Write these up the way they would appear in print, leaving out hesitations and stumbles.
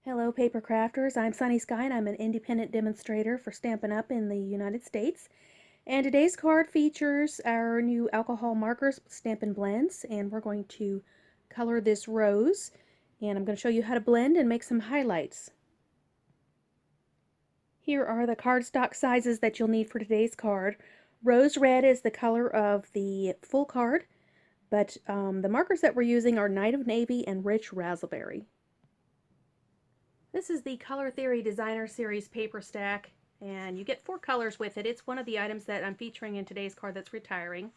Hello paper crafters, I'm Sunny Sky and I'm an independent demonstrator for Stampin' Up! In the United States. And today's card features our new alcohol markers, Stampin' Blends, and we're going to color this rose. And I'm going to show you how to blend and make some highlights. Here are the cardstock sizes that you'll need for today's card. Rose red is the color of the full card, but the markers that we're using are Night of Navy and Rich Razzleberry. This is the Color Theory Designer Series paper stack, and you get 4 colors with it. It's one of the items that I'm featuring in today's card that's retiring.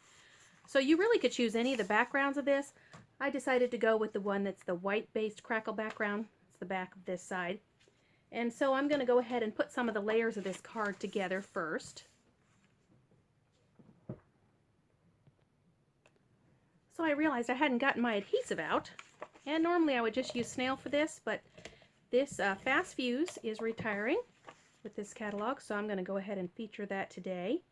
So you really could choose any of the backgrounds of this. I decided to go with the one that's the white-based crackle background. It's the back of this side. And so I'm going to go ahead and put some of the layers of this card together first. So I realized I hadn't gotten my adhesive out, and normally I would just use Snail for this, but this Fast Fuse is retiring with this catalog, so I'm going to go ahead and feature that today.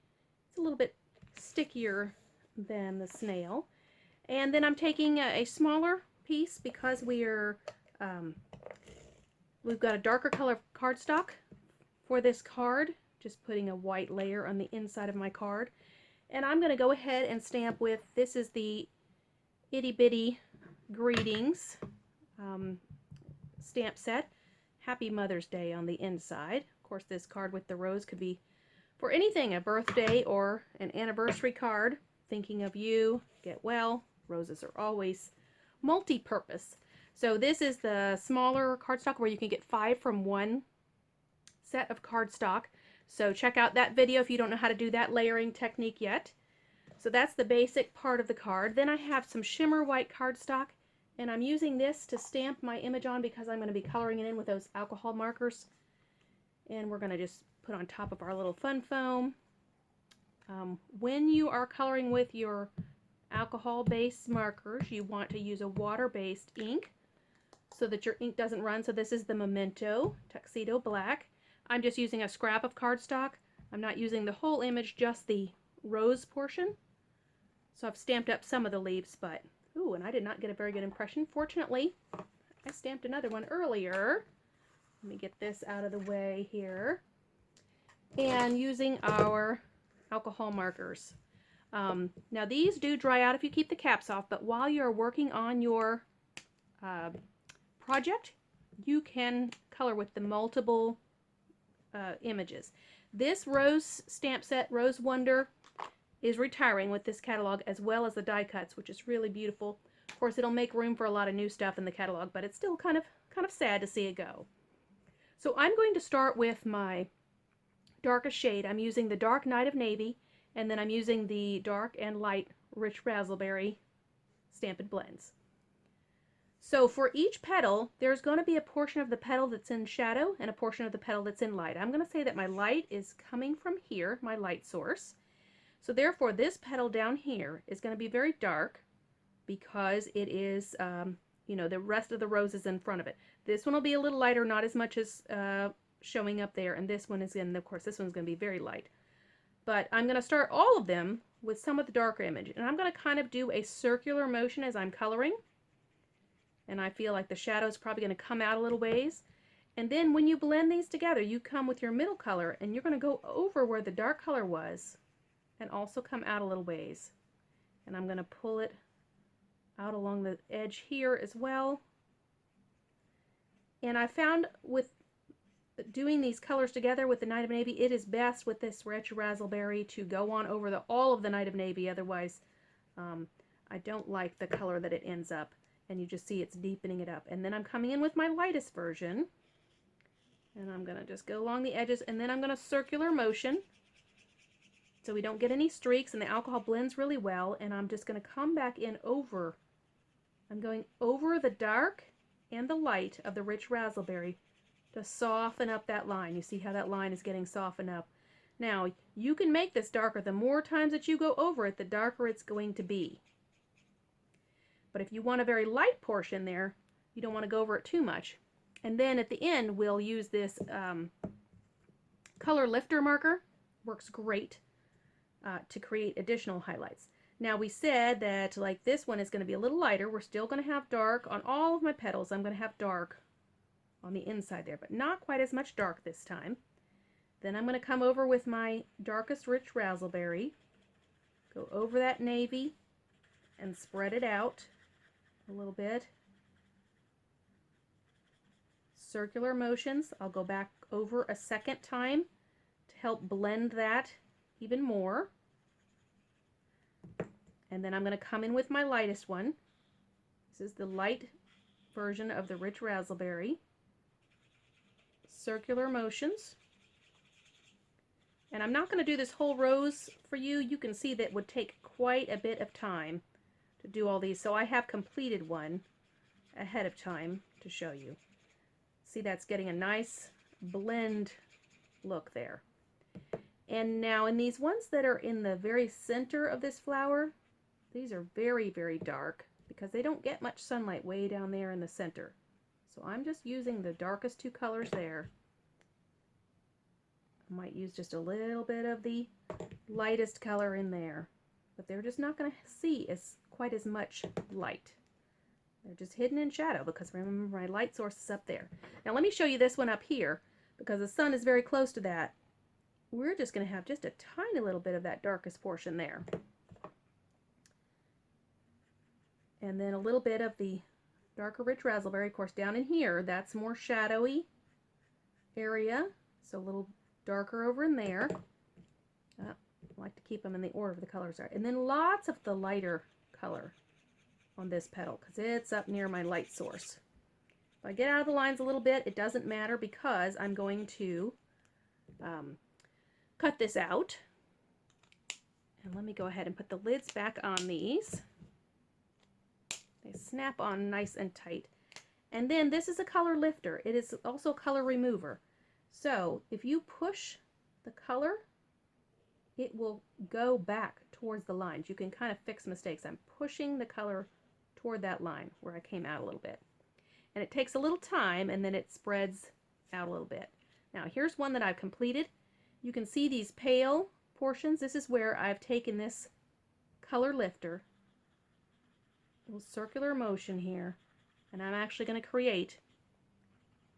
It's a little bit stickier than the Snail. And then I'm taking a smaller piece because we've got a darker color cardstock for this card, just putting a white layer on the inside of my card. And I'm going to go ahead and stamp with, this is the Itty Bitty Greetings stamp set. Happy Mother's Day on the inside. Of course, this card with the rose could be for anything, a birthday or an anniversary card. Thinking of you, get well. Roses are always multi-purpose. So this is the smaller cardstock where you can get 5 from one set of cardstock. So check out that video if you don't know how to do that layering technique yet. So that's the basic part of the card. Then I have some shimmer white cardstock, and I'm using this to stamp my image on because I'm going to be coloring it in with those alcohol markers. And we're going to just put on top of our little fun foam. When you are coloring with your alcohol-based markers, you want to use a water-based ink so that your ink doesn't run. So this is the Memento Tuxedo Black. I'm just using a scrap of cardstock. I'm not using the whole image, just the rose portion. So I've stamped up some of the leaves, but ooh, and I did not get a very good impression. Fortunately, I stamped another one earlier. Let me get this out of the way here. And using our alcohol markers. Now these do dry out if you keep the caps off, but while you're working on your project, you can color with the multiple images. This rose stamp set, Rose Wonder, is retiring with this catalog, as well as the die cuts, which is really beautiful. Of course, it'll make room for a lot of new stuff in the catalog, but it's still kind of sad to see it go. So I'm going to start with my darkest shade. I'm using the dark Night of Navy, and then I'm using the dark and light Rich Razzleberry Stampin' Blends. So for each petal, there's going to be a portion of the petal that's in shadow and a portion of the petal that's in light. I'm going to say that my light is coming from here, my light source. So therefore, this petal down here is going to be very dark because it is, you know, the rest of the rose is in front of it. This one will be a little lighter, not as much as showing up there, and this one is in, of course, this one's going to be very light. But I'm going to start all of them with some of the darker image, and I'm going to kind of do a circular motion as I'm coloring, and I feel like the shadow is probably going to come out a little ways. And then when you blend these together, you come with your middle color, and you're going to go over where the dark color was and also come out a little ways. And I'm going to pull it out along the edge here as well. And I found with doing these colors together with the Night of Navy, it is best with this Rich Razzleberry to go on over all of the Night of Navy. Otherwise, I don't like the color that it ends up. And you just see it's deepening it up. And then I'm coming in with my lightest version. And I'm going to just go along the edges. And then I'm going to circular motion so we don't get any streaks, and the alcohol blends really well. And I'm just going to come back in over. I'm going over the dark and the light of the Rich Razzleberry to soften up that line. You see how that line is getting softened up. Now, you can make this darker. The more times that you go over it, the darker it's going to be. But if you want a very light portion there, you don't want to go over it too much. And then at the end, we'll use this color lifter marker. Works great to create additional highlights. Now we said that like this one is going to be a little lighter. We're still going to have dark on all of my petals. I'm going to have dark on the inside there, but not quite as much dark this time. Then I'm going to come over with my darkest rich Razzleberry, go over that navy, and spread it out a little bit. Circular motions. I'll go back over a second time to help blend that even more. And then I'm going to come in with my lightest one. This is the light version of the rich Razzleberry. Circular motions. And I'm not going to do this whole rose for you. You can see that would take quite a bit of time to do all these. So I have completed one ahead of time to show you. See, that's getting a nice blend look there. And now in these ones that are in the very center of this flower, these are very, very dark because they don't get much sunlight way down there in the center. So I'm just using the darkest two colors there. I might use just a little bit of the lightest color in there, but they're just not going to see quite as much light. They're just hidden in shadow because remember my light source is up there. Now let me show you this one up here because the sun is very close to that. We're just going to have just a tiny little bit of that darkest portion there. And then a little bit of the darker rich Razzleberry, of course, down in here. That's more shadowy area, so a little darker over in there. I like to keep them in the order the colors are. And then lots of the lighter color on this petal because it's up near my light source. If I get out of the lines a little bit, it doesn't matter because I'm going to cut this out. And let me go ahead and put the lids back on these. They snap on nice and tight. And then this is a color lifter. It is also a color remover. So if you push the color, it will go back towards the lines. You can kind of fix mistakes. I'm pushing the color toward that line where I came out a little bit. And it takes a little time and then it spreads out a little bit. Now here's one that I've completed. You can see these pale portions. This is where I've taken this color lifter, a little circular motion here, and I'm actually going to create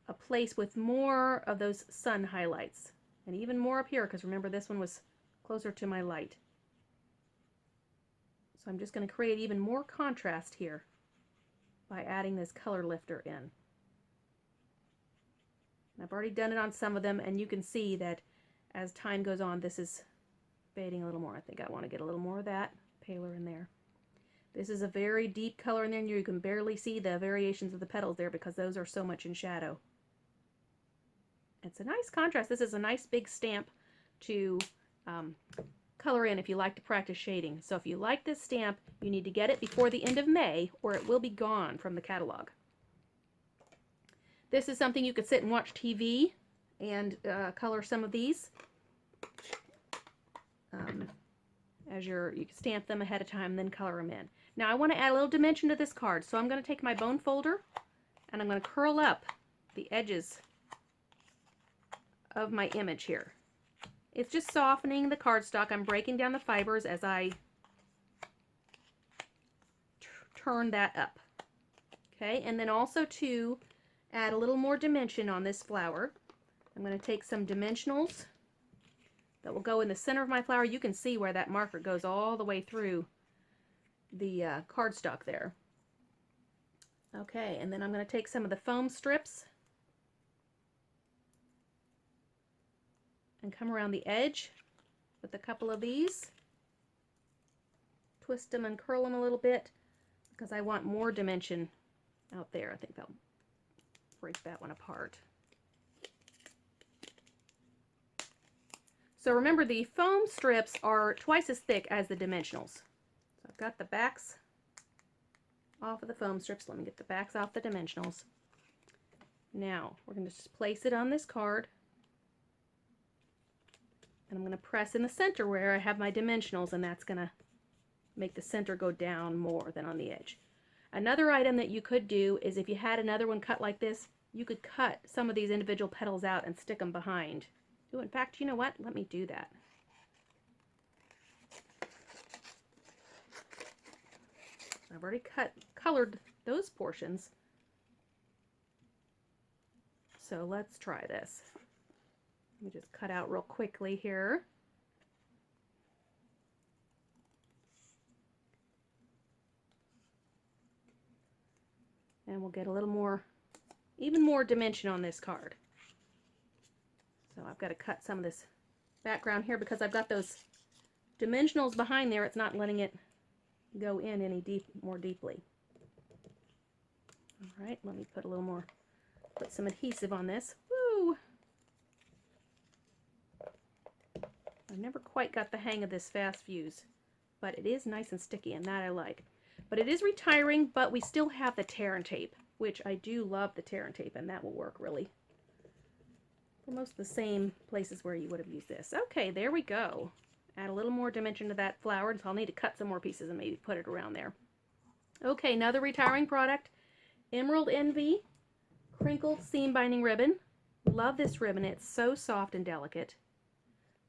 a place with more of those sun highlights and even more up here because remember this one was closer to my light. So I'm just going to create even more contrast here by adding this color lifter in. And I've already done it on some of them and you can see that as time goes on this is fading a little more. I think I want to get a little more of that paler in there. This is a very deep color in there and you can barely see the variations of the petals there because those are so much in shadow. It's a nice contrast. This is a nice big stamp to color in if you like to practice shading. So if you like this stamp, you need to get it before the end of May or it will be gone from the catalog. This is something you could sit and watch TV and color some of these. You can stamp them ahead of time and then color them in. Now I want to add a little dimension to this card, so I'm going to take my bone folder and I'm going to curl up the edges of my image here. It's just softening the cardstock. I'm breaking down the fibers as I turn that up. Okay, and then also to add a little more dimension on this flower, I'm going to take some dimensionals that will go in the center of my flower. You can see where that marker goes all the way through the cardstock there. Okay, and then I'm going to take some of the foam strips and come around the edge with a couple of these. Twist them and curl them a little bit because I want more dimension out there. I think they'll break that one apart. So remember, the foam strips are twice as thick as the dimensionals. So I've got the backs off of the foam strips. Let me get the backs off the dimensionals. Now we're going to just place it on this card. And I'm going to press in the center where I have my dimensionals, and that's going to make the center go down more than on the edge. Another item that you could do is if you had another one cut like this, you could cut some of these individual petals out and stick them behind. Oh, in fact, you know what? Let me do that. I've already colored those portions. So let's try this. Let me just cut out real quickly here. And we'll get a little more, even more dimension on this card. So I've got to cut some of this background here because I've got those dimensionals behind there. It's not letting it go in any more deeply. All right, let me put a little more, put some adhesive on this. Woo! I've never quite got the hang of this fast fuse, but it is nice and sticky, and that I like. But it is retiring, but we still have the tear and tape, which I do love the tear and tape, and that will work really for most of the same places where you would have used this. Okay, there we go. Add a little more dimension to that flower, so I'll need to cut some more pieces and maybe put it around there. Okay, another retiring product, Emerald Envy Crinkled Seam Binding Ribbon. Love this ribbon. It's so soft and delicate.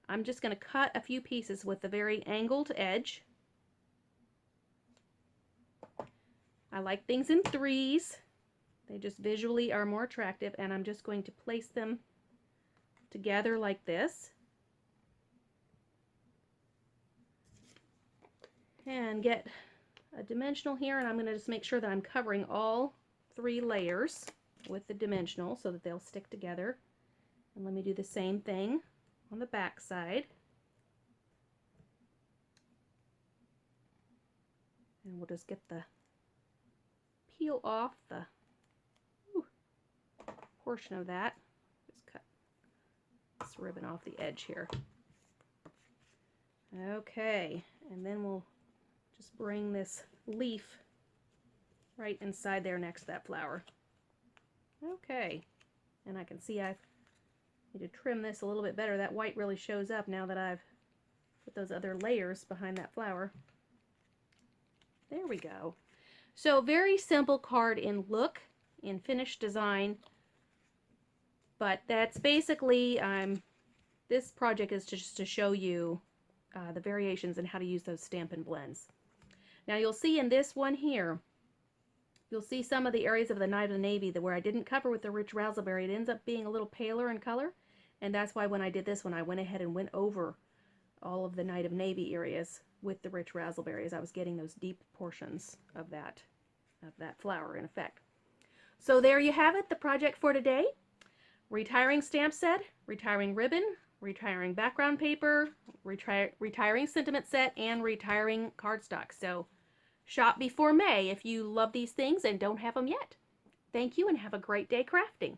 I'm just going to cut a few pieces with the very angled edge. I like things in threes. They just visually are more attractive, and I'm just going to place them together like this. And get a dimensional here, and I'm going to just make sure that I'm covering all 3 layers with the dimensional so that they'll stick together. And let me do the same thing on the back side. And we'll just get the peel off the portion of that. Just cut this ribbon off the edge here. Okay, and then we'll just bring this leaf right inside there next to that flower. Okay, and I can see I need to trim this a little bit better. That white really shows up now that I've put those other layers behind that flower. There we go. So very simple card in look, in finished design, but that's basically, this project is just to show you the variations and how to use those Stampin' blends. Now you'll see in this one here, you'll see some of the areas of the Night of the Navy where I didn't cover with the rich Razzleberry. It ends up being a little paler in color, and that's why when I did this one, I went ahead and went over all of the Night of Navy areas with the rich Razzleberry, as I was getting those deep portions of that flower in effect. So there you have it, the project for today. Retiring stamp set, retiring ribbon, retiring background paper, retiring sentiment set, and retiring cardstock. So shop before May if you love these things and don't have them yet. Thank you and have a great day crafting.